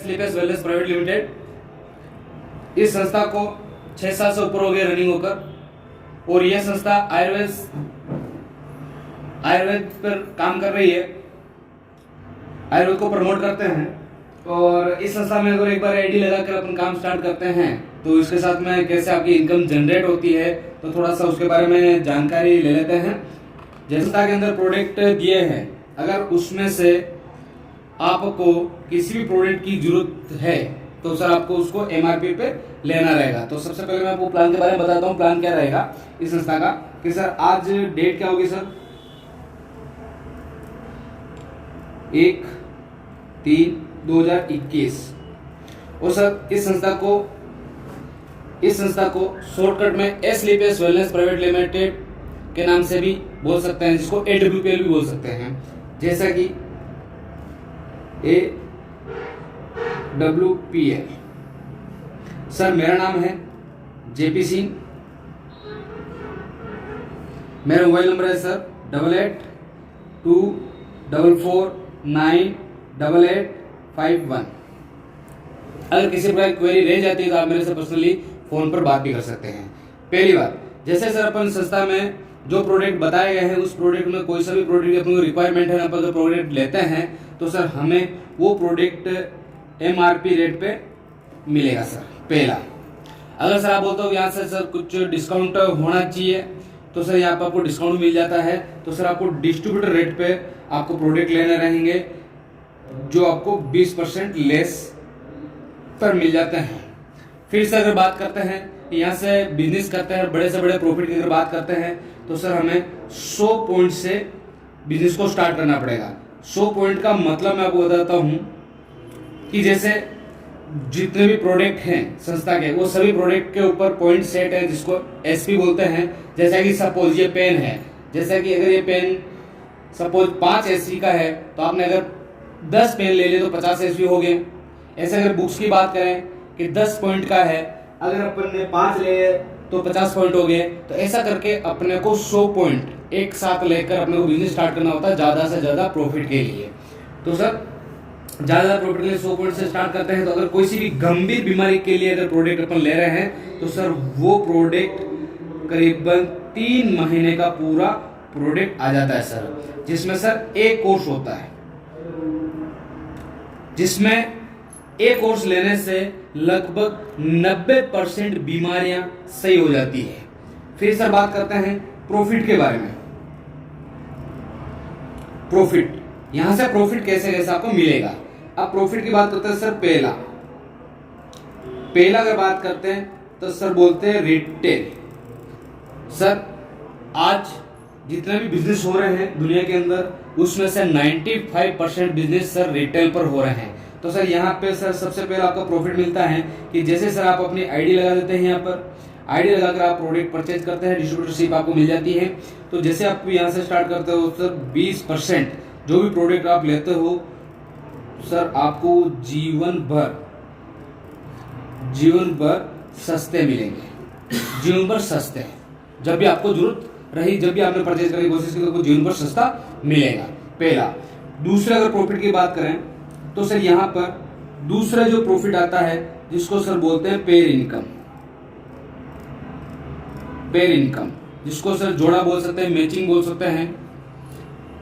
स्लीपेस wellness private limited. इस संस्था को 6 साल से ऊपर हो गए रनिंग होकर, और यह संस्था आयुर्वेद पर काम कर रही है, आयुर्वेद को प्रमोट करते हैं। और इस संस्था में अगर एक बार आईडी लगाकर अपन काम स्टार्ट करते हैं तो इसके साथ में कैसे आपकी इनकम जनरेट होती है, तो थोड़ा सा उसके बारे में जानकारी ले लेते हैं। जैसे संस्था के अंदर प्रोडक्ट दिए हैं, अगर उसमें से आपको किसी भी प्रोडक्ट की जरूरत है तो सर आपको उसको एमआरपी पे लेना रहेगा। तो सबसे पहले मैं आपको प्लान के बारे में बताता हूँ। प्लान क्या रहेगा इस संस्था का कि सर आज डेट क्या होगी सर, 1/3/2021। और सर इस संस्था को शॉर्टकट में स्लीपेस वेलनेस प्राइवेट लिमिटेड के नाम से भी बोल सकते हैं, जिसको AWPL भी बोल सकते हैं। जैसा कि AWPL। सर मेरा नाम है JP सिंह, मेरा मोबाइल नंबर है सर 8824498851। अगर किसी प्रकार की क्वेरी रह जाती है तो आप मेरे से पर्सनली फोन पर बात भी कर सकते हैं। पहली बात, जैसे सर अपन संस्था में जो प्रोडक्ट बताए गए हैं उस प्रोडक्ट में कोई सा भी प्रोडक्ट अपने को रिक्वायरमेंट है, अपन अगर प्रोडक्ट लेते हैं तो सर हमें वो प्रोडक्ट MRP रेट पे मिलेगा सर। पहला, अगर सर आप बोलते हो यहाँ से सर कुछ डिस्काउंट होना चाहिए तो सर यहाँ पर आपको डिस्काउंट मिल जाता है। तो सर आपको डिस्ट्रीब्यूटर रेट पे आपको प्रोडक्ट लेने रहेंगे जो आपको 20% लेस पर मिल जाते हैं। फिर सर अगर बात करते हैं यहाँ से बिजनेस करते हैं, बड़े से बड़े प्रॉफिट की अगर बात करते हैं तो सर हमें 100 पॉइंट से बिजनेस को स्टार्ट करना पड़ेगा। 100 पॉइंट का मतलब मैं आपको बताता हूँ कि जैसे जितने भी प्रोडक्ट हैं संस्था के, वो सभी प्रोडक्ट के ऊपर पॉइंट सेट है जिसको SP बोलते हैं। जैसा कि सपोज ये पेन है, जैसा कि अगर ये पेन सपोज 5 SP का है तो आपने अगर 10 पेन ले लिए तो 50 SP हो गए। ऐसे अगर बुक्स की बात करें कि 10 पॉइंट का है, अगर अपन ने 5 ले तो 50 पॉइंट हो गए। तो ऐसा करके अपने को 100 पॉइंट एक साथ लेकर अपने को बिजनेस स्टार्ट करना होता है ज्यादा से ज्यादा प्रॉफिट के लिए। तो सर ज्यादा प्रॉफिट के लिए 100 पॉइंट से स्टार्ट करते हैं। तो अगर कोई सी भी गंभीर बीमारी के लिए अगर प्रोडक्ट अपन ले रहे हैं तो सर वो प्रोडक्ट करीबन 3 महीने का पूरा प्रोडक्ट आ जाता है सर, जिसमें सर एक कोर्स होता है, जिसमें एक कोर्स लेने से लगभग 90% बीमारियां सही हो जाती है। फिर सर बात करते हैं प्रॉफिट के बारे में। प्रॉफिट, यहां से प्रॉफिट कैसे कैसे आपको मिलेगा। अब प्रॉफिट की बात करते हैं सर। पहला अगर बात करते हैं तो सर बोलते हैं रिटेल। सर आज जितने भी बिजनेस हो रहे हैं दुनिया के अंदर उसमें से 95% बिजनेस सर रिटेल पर हो रहे हैं। तो सर यहाँ पे सर सबसे पहले आपका प्रॉफिट मिलता है कि जैसे सर आप अपनी आईडी लगा देते हैं, यहाँ पर आईडी लगाकर आप प्रोडक्ट परचेज करते हैं, डिस्ट्रीब्यूटरशिप आपको मिल जाती है। तो जैसे आप यहाँ से स्टार्ट करते हो सर 20% जो भी प्रोडक्ट आप लेते हो सर आपको जीवन भर सस्ते मिलेंगे। जीवन भर सस्ते, जब भी आपको जरूरत रही, जब भी आपने परचेज करने की कोशिश की तो जीवन भर सस्ता मिलेगा। पहला। दूसरा अगर प्रॉफिट की बात करें तो सर यहाँ पर दूसरा जो प्रॉफिट आता है जिसको सर बोलते हैं पेयर इनकम, जिसको सर जोड़ा बोल सकते हैं, मैचिंग बोल सकते हैं।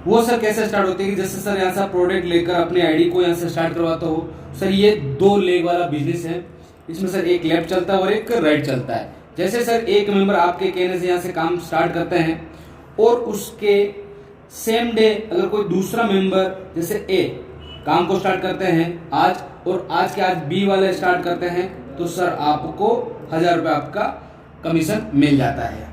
वो सर कैसे स्टार्ट होती है कि जैसे सर यहाँ से प्रोडक्ट लेकर अपनी आईडी को यहाँ से स्टार्ट करवाता हो। सर ये 2 लेग वाला बिजनेस है, इसमें सर एक लेफ्ट चलता है और एक राइट चलता है। जैसे सर एक मेंबर आपके कहने से यहाँ से काम स्टार्ट करते हैं और उसके सेम डे अगर कोई दूसरा मेंबर जैसे A काम को स्टार्ट करते हैं आज, और आज के आज B वाले स्टार्ट करते हैं तो सर आपको 1000 रुपये आपका कमीशन मिल जाता है।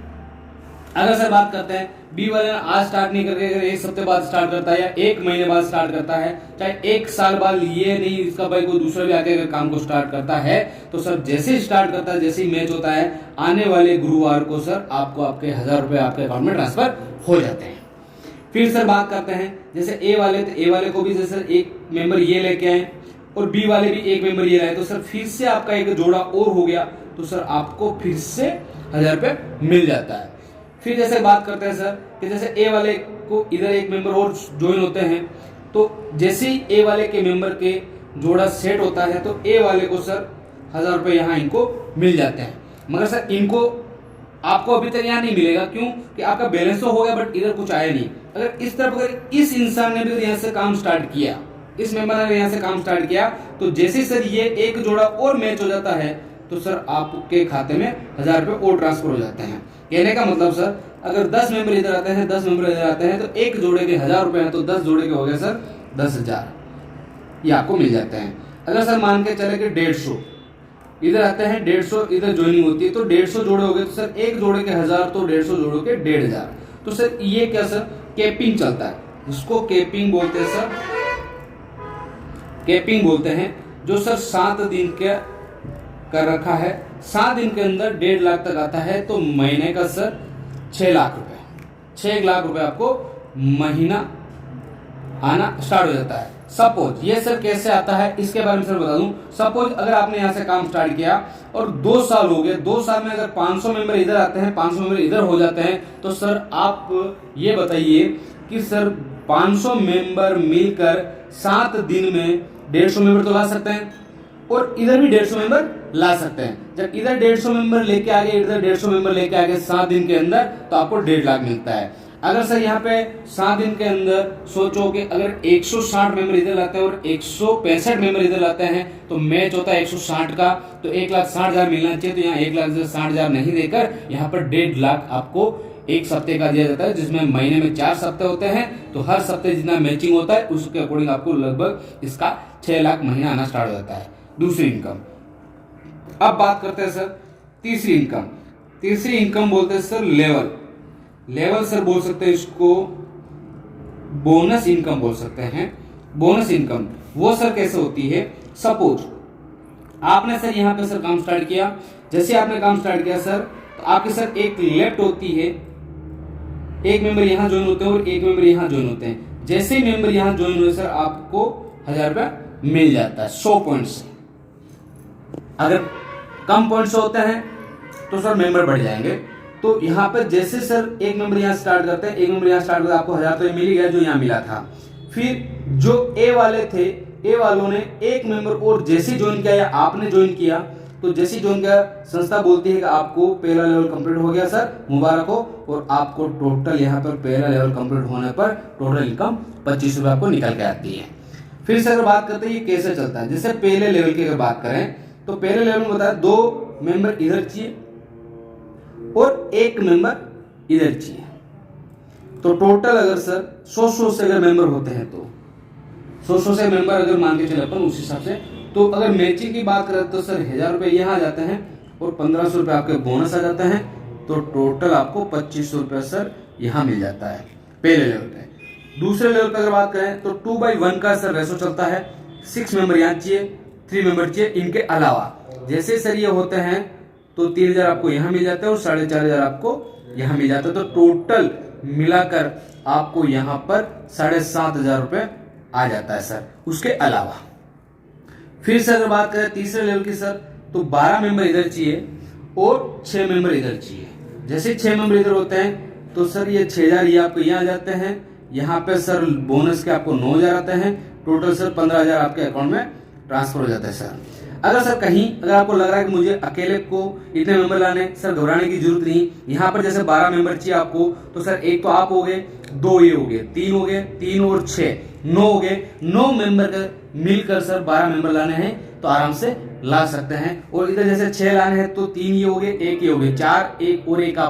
अगर सर बात करते हैं B वाले आज स्टार्ट नहीं करके अगर 1 हफ्ते बाद स्टार्ट करता है या 1 महीने बाद स्टार्ट करता है, चाहे 1 साल बाद, ये नहीं इसका भाई कोई दूसरा भी आके अगर काम को स्टार्ट करता है तो सर जैसे ही स्टार्ट करता है, जैसे ही मैच होता है, आने वाले गुरुवार को सर आपको आपके 1000 रुपये आपके अकाउंट में ट्रांसफर हो जाते हैं। फिर सर बात करते हैं जैसे A वाले, तो A वाले को भी जैसे एक मेंबर ये लेके आए और B वाले भी एक मेंबर ये लाए तो सर फिर से आपका एक जोड़ा और हो गया तो सर आपको फिर से 1000 रुपये मिल जाता है। फिर जैसे बात करते हैं सर कि जैसे A वाले को इधर एक मेंबर और ज्वाइन होते हैं तो जैसे ही A वाले के मेंबर के जोड़ा सेट होता है तो ए वाले को सर 1000 रुपये यहाँ इनको मिल जाते हैं। मगर सर इनको आपको अभी तक यहाँ नहीं मिलेगा, क्यों कि आपका बैलेंस तो हो गया बट इधर कुछ आया नहीं। अगर इस तरफ अगर इस इंसान ने भी यहाँ से काम स्टार्ट किया, इस मेंबर ने यहाँ से काम स्टार्ट किया, तो जैसे सर ये एक जोड़ा और मैच हो जाता है तो सर आपके खाते में 1000 रुपये और ट्रांसफर हो जाते हैं। कहने का मतलब सर अगर 10 मेंबर इधर आते हैं, 10 मेंबर इधर आते हैं, तो एक जोड़े के 1000 रुपये हैं, तो 10 जोड़े के हो गए सर 10,000, ये आपको मिल जाते हैं। अगर सर मान के चले कि 150 इधर आते हैं, 150 इधर ज्वाइनिंग होती है, तो 150 जोड़े हो गए, तो सर एक जोड़े के 1000, तो 150 जोड़ों के 1500। तो सर ये क्या सर कैपिंग चलता है, इसको कैपिंग बोलते हैं सर, कैपिंग बोलते हैं। जो सर 7 दिन के कर रखा है, 7 दिन के अंदर 1.5 लाख तक आता है, तो महीने का सर 6 लाख रुपए, 6 लाख रुपए आपको महीना आना स्टार्ट हो जाता है। सपोज ये सर कैसे आता है इसके बारे में सर बता दूं। सपोज अगर आपने यहाँ से काम स्टार्ट किया और 2 साल हो गए, 2 साल में अगर 500 मेंबर इधर आते हैं, 500 मेंबर इधर हो जाते हैं, तो सर आप ये बताइए कि सर 500 मेंबर मिलकर 7 दिन में 150 मेंबर तो ला सकते हैं और इधर भी 150 मेंबर ला सकते हैं। जब इधर 150 मेंबर लेके आ गए, इधर 150 मेंबर लेके आ गए 7 दिन के अंदर, तो आपको 1.5 लाख मिलता है। अगर सर यहाँ पे 7 दिन के अंदर सोचो कि अगर 160 मेंबर इधर लाते हैं और 165 मेंबर इधर लाते हैं, तो मैच होता है 160 का, तो 1,60,000 मिलना चाहिए। तो यहाँ 1,60,000 नहीं देकर यहाँ पर 1.5 लाख आपको एक सप्ते का दिया जाता है, जिसमें महीने में 4 सप्ते होते हैं, तो हर सप्ते जितना मैचिंग होता है उसके अकॉर्डिंग आपको लगभग इसका 6 लाख महीना आना स्टार्ट हो जाता है। दूसरी इनकम। अब बात करते हैं सर तीसरी इनकम। तीसरी इनकम बोलते हैं सर लेवल। लेवल सर बोल सकते हैं इसको बोनस इनकम बोल सकते हैं। बोनस इनकम वो सर कैसे होती है, सपोज आपने सर यहाँ पे सर काम स्टार्ट किया, जैसे आपने काम स्टार्ट किया सर, तो आपकी सर एक लेफ्ट होती है, एक मेंबर यहाँ ज्वाइन होते हैं और एक मेंबर यहाँ ज्वाइन होते हैं। जैसे ही मेंबर यहाँ ज्वाइन हुए सर आपको 1000 रुपये मिल जाता है 100 पॉइंट से। अगर कम पॉइंट्स होते हैं तो सर मेंबर बढ़ जाएंगे। तो यहाँ पर जैसे सर एक मेंबर यहाँ स्टार्ट करते हैं, एक मेंबर यहाँ स्टार्ट करते हैं, आपको 1000 तो मिल ही गया जो यहाँ मिला था। फिर जो ए वाले थे, ए वालों ने एक मेंबर और जैसे ज्वाइन किया या आपने ज्वाइन किया, तो जैसे ज्वाइन किया संस्था बोलती है कि आपको पहला लेवल कंप्लीट हो गया सर, मुबारक हो, और आपको टोटल यहाँ पर पहला लेवल कंप्लीट होने पर टोटल इनकम 25 रुपये आपको निकल के आती है। फिर से अगर बात करते हैं ये कैसे चलता है, जैसे पहले लेवल की अगर बात करें तो पहले लेवल में बताया 2 मेंबर इधर चाहिए और 1 मेंबर इधर चाहिए। तो टोटल अगर सर 100 से अगर मेंबर होते हैं तो 100 से मेंबर अगर मान के चले अपन उस हिसाब से, तो अगर मैचिंग की बात करें तो सर 1000 रुपये यहाँ आ जाते हैं और 1500 रुपये आपके बोनस आ जाते हैं, तो टोटल आपको 2500 रुपये सर यहाँ मिल जाता है पहले लेवल पे। दूसरे लेवल पे अगर बात करें तो 2/1 का सर रेशो चलता है। 6 मेंबर यहाँ चाहिए, 3 मेंबर चाहिए, इनके अलावा जैसे सर ये होते हैं तो 3000 आपको यहाँ मिल जाता है और 4500 आपको यहाँ मिल जाता है। तो टोटल मिलाकर आपको यहाँ पर 7500 रुपये आ जाता है सर उसके अलावा। फिर से अगर बात करें तीसरे लेवल की सर, तो 12 मेंबर इधर चाहिए और 6 मेंबर इधर चाहिए। जैसे 6 मेंबर इधर होते हैं तो सर ये 6000 ये आपको यहाँ आ जाते हैं, यहाँ पे सर बोनस के आपको 9000 आते हैं, टोटल सर 15000 आपके अकाउंट में ट्रांसफर हो जाता है सर। अगर सर कहीं अगर आपको लग रहा है कि मुझे अकेले को इतने मेंबर लाने, सर घबराने की जरूरत नहीं। यहाँ पर जैसे 12 मेंबर चाहिए आपको, तो सर एक तो आप हो गए, 2 ये हो गए, 3 हो गए, 3 और 6 9 हो गए। 9 मेंबर मिलकर सर 12 मेंबर लाने हैं तो आराम से ला सकते हैं। और इधर जैसे 6 लाने हैं तो 3 ये हो गए, 1 ये हो गए, 4 1 और 1 का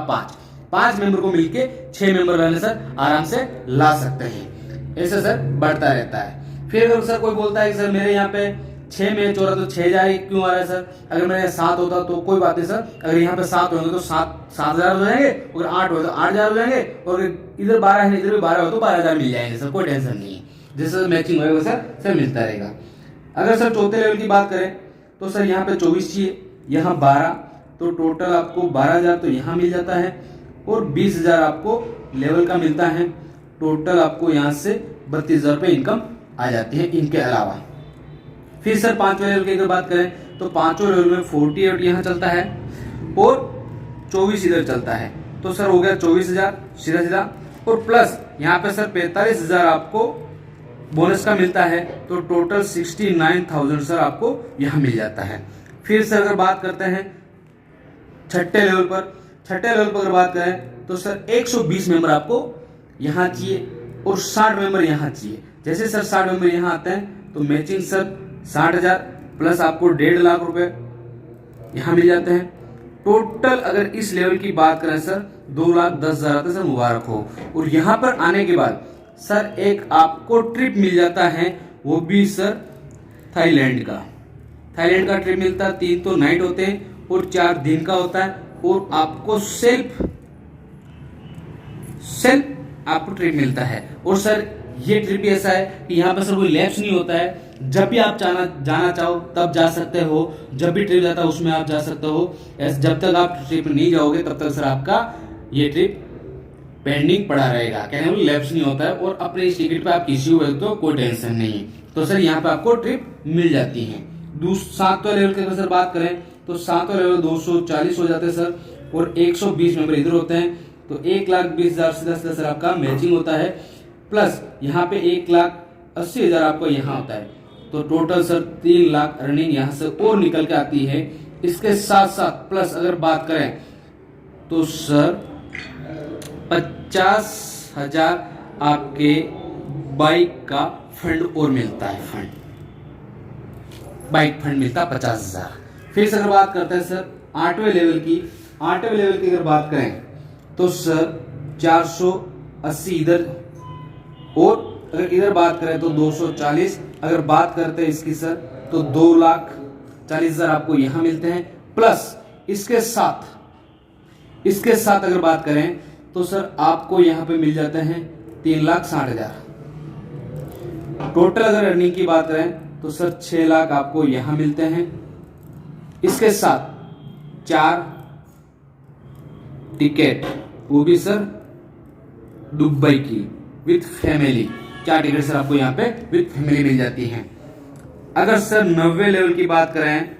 5 मेंबर को मिलके 6 मेंबर लाने सर आराम से ला सकते हैं। ऐसे सर बढ़ता रहता है। फिर अगर सर कोई बोलता है कि सर मेरे यहाँ पे 6 मैच हो रहा तो 6 जाए क्यों आ रहा है सर, अगर मेरे 7 होता तो कोई बात नहीं सर, अगर यहाँ पे 7 होंगे तो 7,000 हो जाएंगे, और 8 हो तो 8,000 हो जाएंगे, और इधर 12 है इधर भी 12 हो तो 12,000 मिल जाएंगे सर, कोई टेंशन नहीं है। जैसे मैचिंग होगा सर मिलता रहेगा। अगर सर चौथे लेवल की बात करें तो सर यहाँ पे 24 चाहिए, यहाँ 12, तो टोटल आपको 12,000 तो यहाँ मिल जाता है और 20,000 आपको लेवल का मिलता है। टोटल आपको यहाँ से 32,000 रुपये इनकम आ जाती है इनके अलावा। फिर सर 5वें लेवल की अगर बात करें तो 5वें लेवल में 48 यहाँ चलता है और 24 इधर चलता है, तो सर हो गया 24,000 सीधा सीधा, और प्लस यहाँ पे सर 45,000 आपको बोनस का मिलता है, तो टोटल 69,000 सर आपको यहाँ मिल जाता है। फिर सर अगर बात करते हैं छठे लेवल पर अगर बात करें तो सर 120 मेंबर आपको यहाँ चाहिए और 60 मेंबर यहाँ चाहिए। जैसे सर 60 मेंबर यहाँ आते हैं तो मैचिंग सर 60,000 प्लस आपको 1.5 लाख रुपए यहाँ मिल जाते हैं। टोटल अगर इस लेवल की बात करें सर 2,10,000 आते सर, मुबारक हो। और यहाँ पर आने के बाद सर एक आपको ट्रिप मिल जाता है, वो भी सर थाईलैंड का ट्रिप मिलता है। 3 तो नाइट होते हैं और 4 दिन का होता है, और आपको सेल्फ आपको ट्रिप मिलता है। और सर ये ट्रिप ऐसा है कि यहाँ पर सर कोई लैप्स नहीं होता है, जब भी आप जाना चाहो तब जा सकते हो, जब भी ट्रिप जाता है उसमें आप जा सकते हो। जब तक आप ट्रिप नहीं जाओगे तब तक सर आपका ये ट्रिप पेंडिंग पड़ा रहेगा, कहने को लैप्स नहीं होता है। और अपने इस टिकट पे आप किसी हुए तो कोई टेंशन नहीं, तो सर यहाँ पे आपको ट्रिप मिल जाती है। 7वें लेवल की अगर सर बात करें तो 7वें लेवल 240 हो जाते हैं सर, और 120 मेंबर इधर होते हैं, तो 1,20,000 सीधा सर आपका मैचिंग होता है, प्लस यहाँ पे 1,80,000 आपको यहाँ होता है, तो टोटल सर 3 लाख अर्निंग यहाँ से और निकल के आती है। इसके साथ साथ प्लस अगर बात करें तो सर 50,000 आपके बाइक का फंड और मिलता है, बाइक फंड मिलता है 50,000। फिर से अगर बात करते हैं सर 8वें लेवल की अगर बात करें तो सर 480 इधर, और अगर इधर बात करें तो 240। अगर बात करते हैं इसकी सर तो 2,40,000 आपको यहां मिलते हैं, प्लस इसके साथ अगर बात करें तो सर आपको यहां पे मिल जाते हैं 3,60,000। टोटल अगर अर्निंग की बात करें तो सर 6 लाख आपको यहां मिलते हैं। इसके साथ 4 टिकट, वो भी सर दुबई की विथ फैमिली, 4 टिकट सर आपको यहाँ पे विथ फैमिली मिल जाती हैं। अगर सर 90वें लेवल की बात करें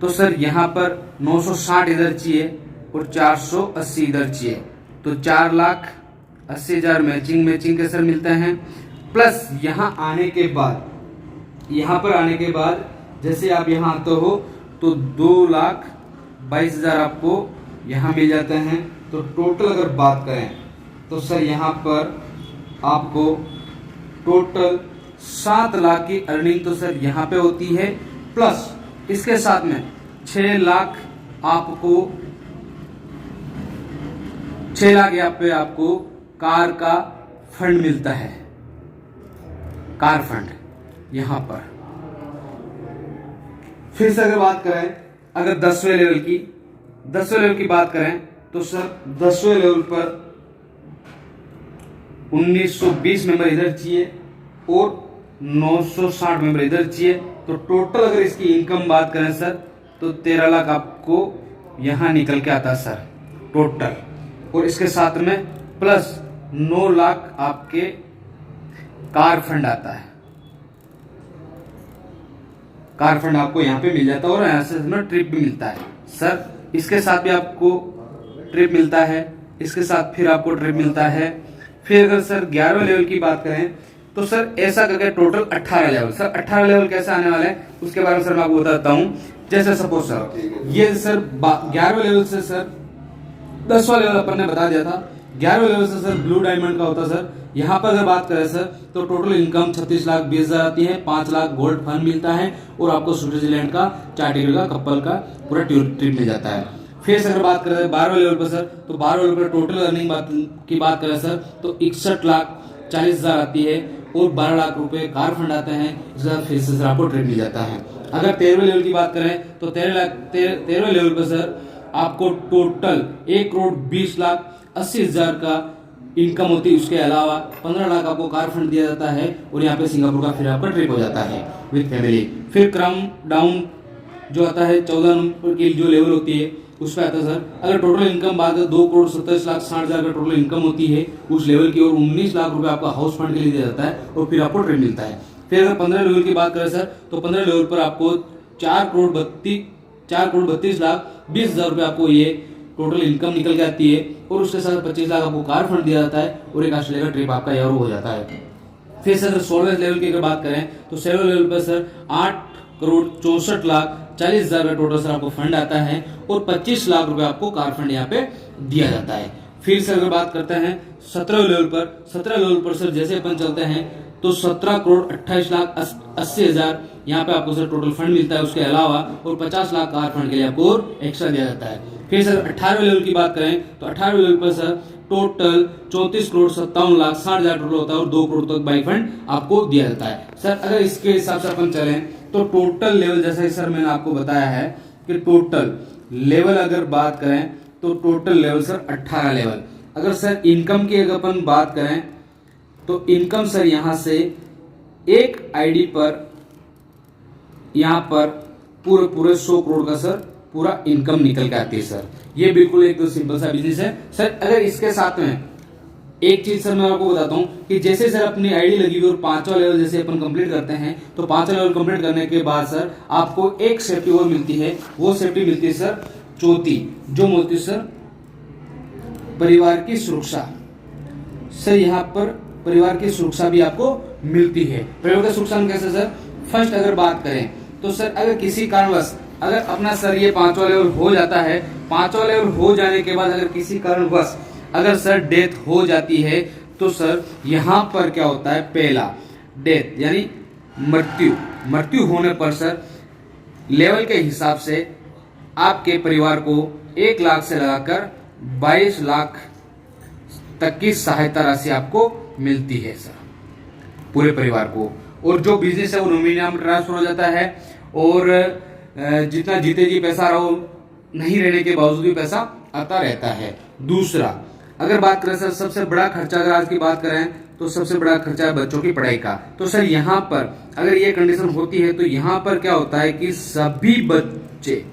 तो सर यहाँ पर 960 इधर चाहिए और 480 इधर चाहिए, तो 4,80,000 मैचिंग के सर मिलते हैं। प्लस यहाँ पर आने के बाद जैसे आप यहाँ आते हो तो 2,22,000 आपको यहाँ मिल जाते हैं। तो टोटल अगर बात करें तो सर यहाँ पर आपको टोटल 7 लाख की अर्निंग तो सर यहाँ पे होती है, प्लस इसके साथ में 6 लाख यहाँ पे आपको कार का फंड मिलता है, कार फंड यहाँ पर। फिर से अगर बात करें अगर 10वें लेवल की बात करें तो सर 10वें लेवल पर 1920 मेंबर इधर चाहिए और 960 मेंबर इधर चाहिए, तो टोटल अगर इसकी इनकम बात करें सर तो 13 लाख आपको यहां निकल के आता है सर टोटल, और इसके साथ में प्लस 9 लाख आपके कार फंड आता है, कार फंड आपको यहाँ पे मिल जाता है, और यहाँ से ट्रिप भी मिलता है सर। इसके साथ भी आपको ट्रिप मिलता है, इसके साथ फिर आपको ट्रिप मिलता है। फिर अगर सर 11वें लेवल की बात करें तो सर ऐसा करके टोटल 18 लेवल। सर 18 लेवल कैसे आने वाला है उसके बारे में सर मैं आपको बताता हूँ। जैसे सपोज सर ये सर 11वें लेवल से सर 10वां लेवल अपन ने बता दिया था, 11वें लेवल से सर ब्लू डायमंड का होता है सर। यहाँ पर अगर बात करें सर तो टोटल इनकम 36,20,000 आती है, 5 लाख गोल्ड फंड मिलता है, और आपको स्विट्जरलैंड का 4 टिकट का कपल का पूरा ट्रिप मिल जाता है। फिर से अगर बात करें 12वें लेवल पर सर तो 12वें लेवल पर टोटल अर्निंग की बात करें सर तो 61,40,000 आती है, और 12 लाख रुपए कार फंड आते हैं, फिर से सर आपको ट्रिप मिल जाता है। अगर 13वें लेवल की बात करें तो 13वें लेवल पर सर आपको टोटल 1,20,80,000 का इनकम होती है। उसके अलावा 15 लाख आपको कार फंड दिया जाता है, और यहाँ पे सिंगापुर का फिर आपका ट्रिप हो जाता है विद फैमिली। फिर क्रम डाउन जो आता है 14 नंबर की जो लेवल होती है उस पर आता है सर। अगर टोटल इनकम बात करें 2,27,60,000 का टोटल इनकम होती है उस लेवल की, और 19 लाख रुपए आपका हाउस फंड के लिए दिया जाता है, और फिर आपको ट्रिप मिलता है। फिर अगर 15 लेवल की बात करें सर तो 15 लेवल पर आपको 4,32,20,000 रुपए आपको ये टोटल इनकम निकल के आती है, और उसके साथ 25 लाख आपको कार फंड दिया जाता है, और एक ऑस्ट्रेलिया का ट्रिप आपका यार हो जाता है। फिर सर अगर 16वें लेवल की अगर बात करें तो 16वें लेवल पर सर 8,64,40,000 का टोटल सर आपको फंड आता है, और 25 लाख रुपए आपको कार फंड यहाँ पे दिया जाता है। फिर से अगर बात करते हैं 17वें लेवल पर, 17वें लेवल पर सर जैसे अपन चलते हैं तो 17,28,80,000 यहाँ पे आपको सर टोटल फंड मिलता है, उसके अलावा और 50 लाख कार फंड के लिए आपको और एक्स्ट्रा दिया जाता है। फिर सर 18वें लेवल की बात करें तो 18वें लेवल पर सर टोटल 34,57,60,000 टोटल होता है, और 2 करोड़ तक बाई फंड आपको दिया जाता है। सर अगर इसके हिसाब से अपन चलें तो टोटल लेवल, जैसे सर मैंने आपको बताया है कि टोटल लेवल अगर बात करें तो टोटल लेवल सर 18 लेवल। अगर सर इनकम की अगर अपन बात करें तो इनकम सर यहां से एक आईडी पर यहां पर पूरे 100 करोड़ का सर पूरा इनकम निकल के आती है सर। ये बिल्कुल एक सिंपल सा बिजनेस है सर। अगर इसके साथ में एक चीज सर मैं आपको बताता हूं कि जैसे सर अपनी आईडी लगी हुई और 5वां लेवल जैसे अपन कंप्लीट करते हैं तो 5वां लेवल कंप्लीट करने के बाद सर आपको एक सेफ्टी और मिलती है। वो सेफ्टी मिलती है सर चौथी, जो मिलती है सर परिवार की सुरक्षा। सर यहाँ पर परिवार की सुरक्षा भी आपको मिलती है। परिवार की सुरक्षा में कैसे सर? फर्स्ट अगर बात करें तो सर अगर किसी कारणवश अगर अपना सर ये 5वां लेवल हो जाता है, 5वां लेवल हो जाने के बाद अगर किसी कारणवश अगर सर डेथ हो जाती है तो सर यहाँ पर क्या होता है, पहला डेथ यानी मृत्यु होने पर सर लेवल के हिसाब से आपके परिवार को 1 लाख से लगाकर 22 लाख तक की सहायता राशि आपको मिलती है सर पूरे परिवार को। और जो बिजनेस है वो नॉमिनी नाम ट्रांसफर हो जाता है, और जितना जीते जी पैसा रहो नहीं रहने के बावजूद भी पैसा आता रहता है। दूसरा अगर बात करें सर सबसे बड़ा खर्चा, अगर आज की बात करें तो सबसे बड़ा खर्चा है बच्चों की पढ़ाई का। तो सर यहाँ पर अगर ये कंडीशन होती है तो यहाँ पर क्या होता है कि सभी बच्चे,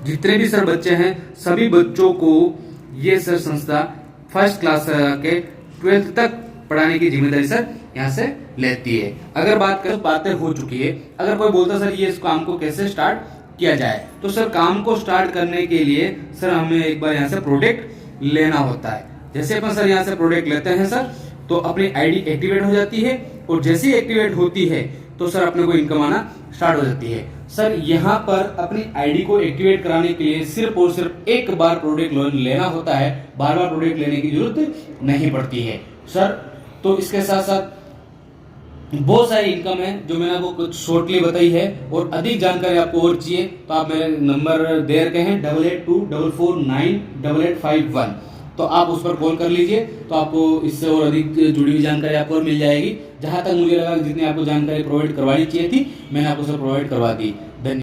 जितने भी सर बच्चे हैं सभी बच्चों को ये सर संस्था फर्स्ट क्लास के 12th तक पढ़ाने की जिम्मेदारी सर यहाँ से लेती है। अगर बात करें बातें हो चुकी है, अगर कोई बोलता सर ये इस काम को कैसे स्टार्ट किया जाए, तो सर काम को स्टार्ट करने के लिए सर हमें एक बार यहाँ से प्रोडक्ट लेना होता है। जैसे अपन सर यहाँ से प्रोडक्ट लेते हैं सर तो अपनी आईडी एक्टिवेट हो जाती है, और जैसे ही एक्टिवेट होती है तो सर अपने को इनकम आना स्टार्ट हो जाती है। सर यहाँ पर अपनी आईडी को एक्टिवेट कराने के लिए सिर्फ और सिर्फ एक बार प्रोडक्ट लोन लेना होता है, बार बार प्रोडक्ट लेने की जरूरत नहीं पड़ती है सर। तो इसके साथ साथ बहुत सारी इनकम है जो मैंने आपको कुछ शॉर्टली बताई है, और अधिक जानकारी आपको और चाहिए तो आप मेरे नंबर दे रखे हैं 8824498851, तो आप उस पर कॉल कर लीजिए तो आपको इससे और अधिक जुड़ी हुई जानकारी आपको और मिल जाएगी। जहां तक मुझे लगा जितनी आपको जानकारी प्रोवाइड करवानी चाहिए थी मैंने आपको सब प्रोवाइड करवा दी। धन्यवाद।